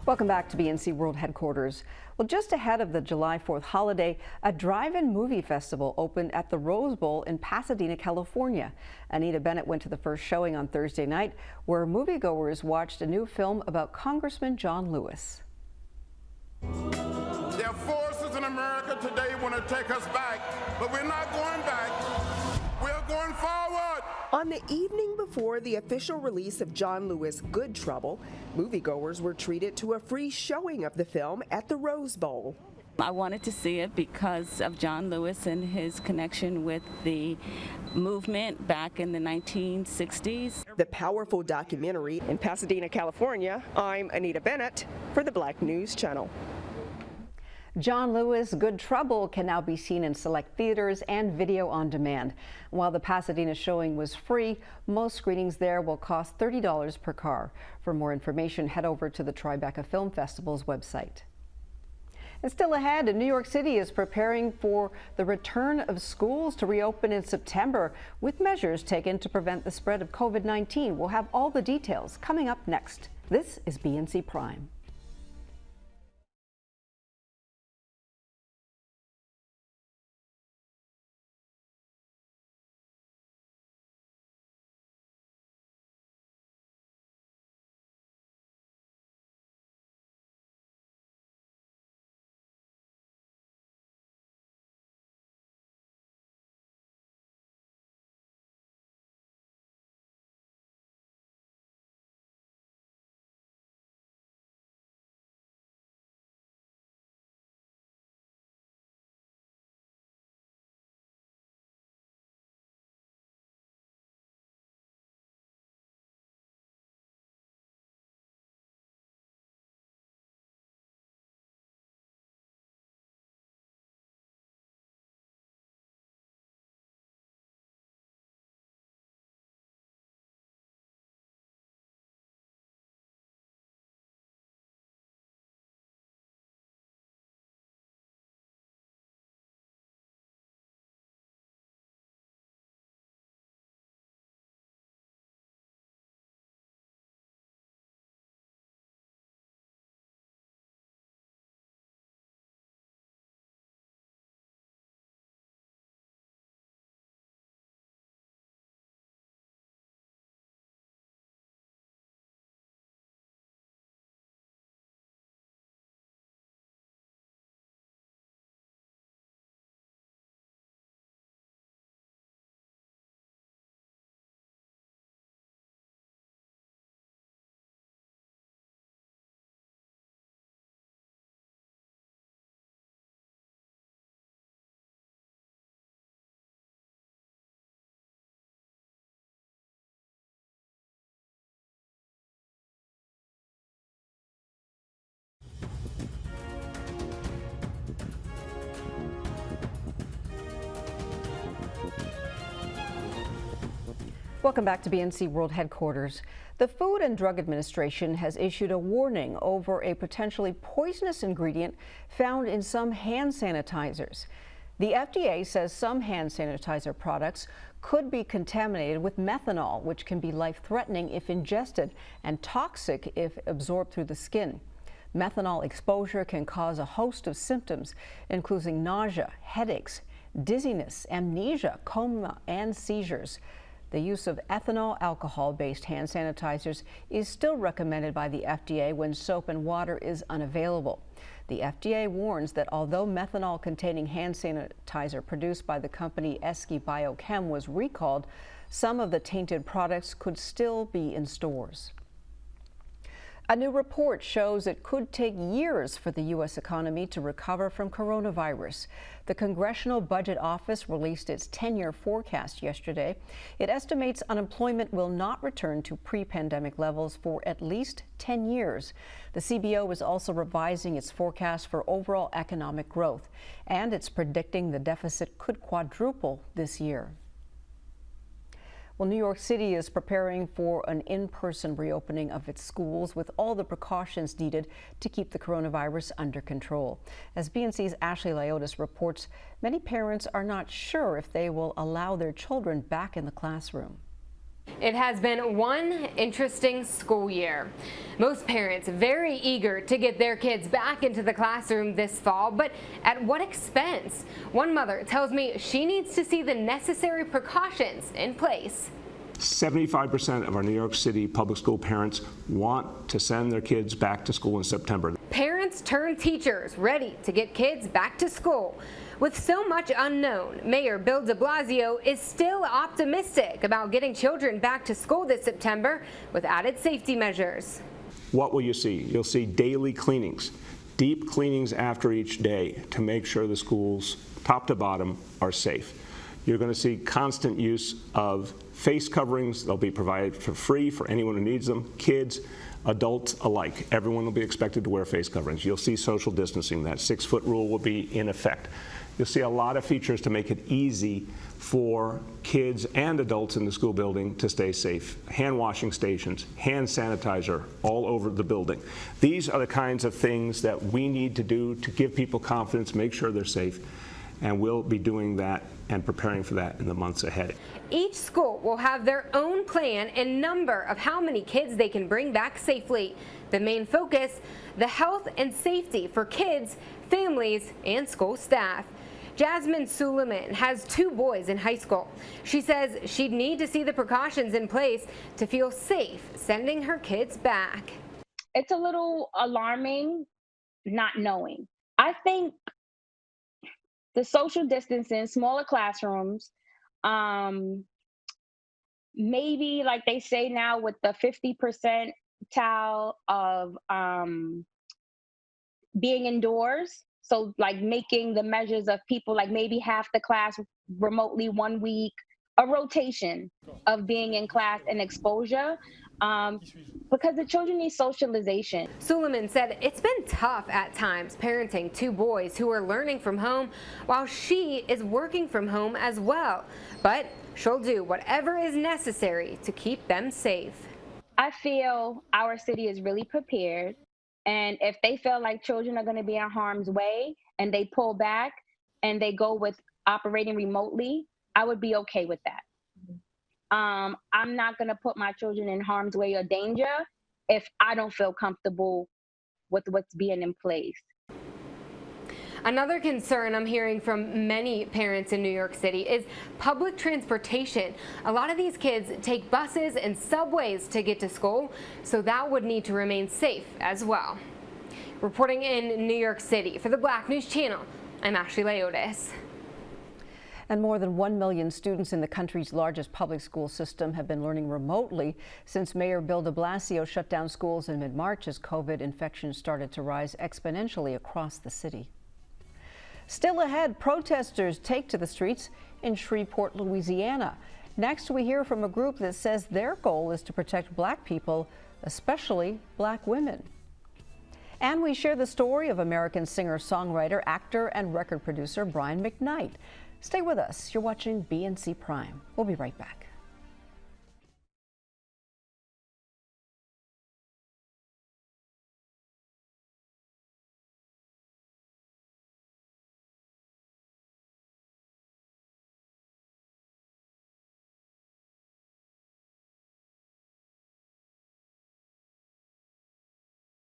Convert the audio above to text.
Welcome back to BNC World Headquarters. Well, just ahead of the July 4th holiday, a drive-in movie festival opened at the Rose Bowl in Pasadena, California. Anita Bennett went to the first showing on Thursday night, where moviegoers watched a new film about Congressman John Lewis. There are forces in America today want to take us back, but we're not going back. We're going forward. On the evening before the official release of John Lewis' Good Trouble, moviegoers were treated to a free showing of the film at the Rose Bowl. I wanted to see it because of John Lewis and his connection with the movement back in the 1960s. The powerful documentary in Pasadena, California. I'm Anita Bennett for the Black News Channel. John Lewis' Good Trouble can now be seen in select theaters and video on demand. While the Pasadena showing was free, most screenings there will cost $30 per car. For more information, head over to the Tribeca Film Festival's website. And still ahead, New York City is preparing for the return of schools to reopen in September with measures taken to prevent the spread of COVID-19. We'll have all the details coming up next. This is BNC Prime. Welcome back to BNC World Headquarters. The Food and Drug Administration has issued a warning over a potentially poisonous ingredient found in some hand sanitizers. The FDA says some hand sanitizer products could be contaminated with methanol, which can be life-threatening if ingested and toxic if absorbed through the skin. Methanol exposure can cause a host of symptoms, including nausea, headaches, dizziness, amnesia, coma, and seizures. The use of ethanol alcohol-based hand sanitizers is still recommended by the FDA when soap and water is unavailable. The FDA warns that although methanol-containing hand sanitizer produced by the company Eski Biochem was recalled, some of the tainted products could still be in stores. A new report shows it could take years for the U.S. economy to recover from coronavirus. The Congressional Budget Office released its 10-year forecast yesterday. It estimates unemployment will not return to pre-pandemic levels for at least 10 years. The CBO is also revising its forecast for overall economic growth, and it's predicting the deficit could quadruple this year. Well, New York City is preparing for an in-person reopening of its schools with all the precautions needed to keep the coronavirus under control. As BNC's Ashley Liotis reports, many parents are not sure if they will allow their children back in the classroom. It has been one interesting school year. Most parents very eager to get their kids back into the classroom this fall, but at what expense? One mother tells me she needs to see the necessary precautions in place. 75% of our New York City public school parents want to send their kids back to school in September. Parents turn teachers ready to get kids back to school. With so much unknown, Mayor Bill de Blasio is still optimistic about getting children back to school this September with added safety measures. What will you see? You'll see daily cleanings, deep cleanings after each day to make sure the schools, top to bottom, are safe. You're going to see constant use of face coverings. They'll be provided for free for anyone who needs them, kids, adults alike. Everyone will be expected to wear face coverings. You'll see social distancing. That 6-foot rule will be in effect. You'll see a lot of features to make it easy for kids and adults in the school building to stay safe. Hand washing stations, hand sanitizer all over the building. These are the kinds of things that we need to do to give people confidence, make sure they're safe, and we'll be doing that and preparing for that in the months ahead. Each school will have their own plan and number of how many kids they can bring back safely. The main focus, the health and safety for kids, families, and school staff. Jasmine Suleiman has 2 boys in high school. She says she'd need to see the precautions in place to feel safe sending her kids back. It's a little alarming not knowing. I think the social distancing, smaller classrooms, maybe like they say now with the 50% of being indoors. So like making the measures of people, like maybe half the class remotely 1 week, a rotation of being in class and exposure, because the children need socialization. Suleiman said it's been tough at times parenting 2 boys who are learning from home while she is working from home as well. But she'll do whatever is necessary to keep them safe. I feel our city is really prepared. And if they feel like children are going to be in harm's way and they pull back and they go with operating remotely, I would be okay with that. I'm not going to put my children in harm's way or danger if I don't feel comfortable with what's being in place. Another concern I'm hearing from many parents in New York City is public transportation. A lot of these kids take buses and subways to get to school, so that would need to remain safe as well. Reporting in New York City for the Black News Channel, I'm Ashley Leotis. And more than 1 million students in the country's largest public school system have been learning remotely since Mayor Bill de Blasio shut down schools in mid-March as COVID infections started to rise exponentially across the city. Still ahead, protesters take to the streets in Shreveport, Louisiana. Next, we hear from a group that says their goal is to protect Black people, especially Black women. And we share the story of American singer-songwriter, actor, and record producer Brian McKnight. Stay with us. You're watching BNC Prime. We'll be right back.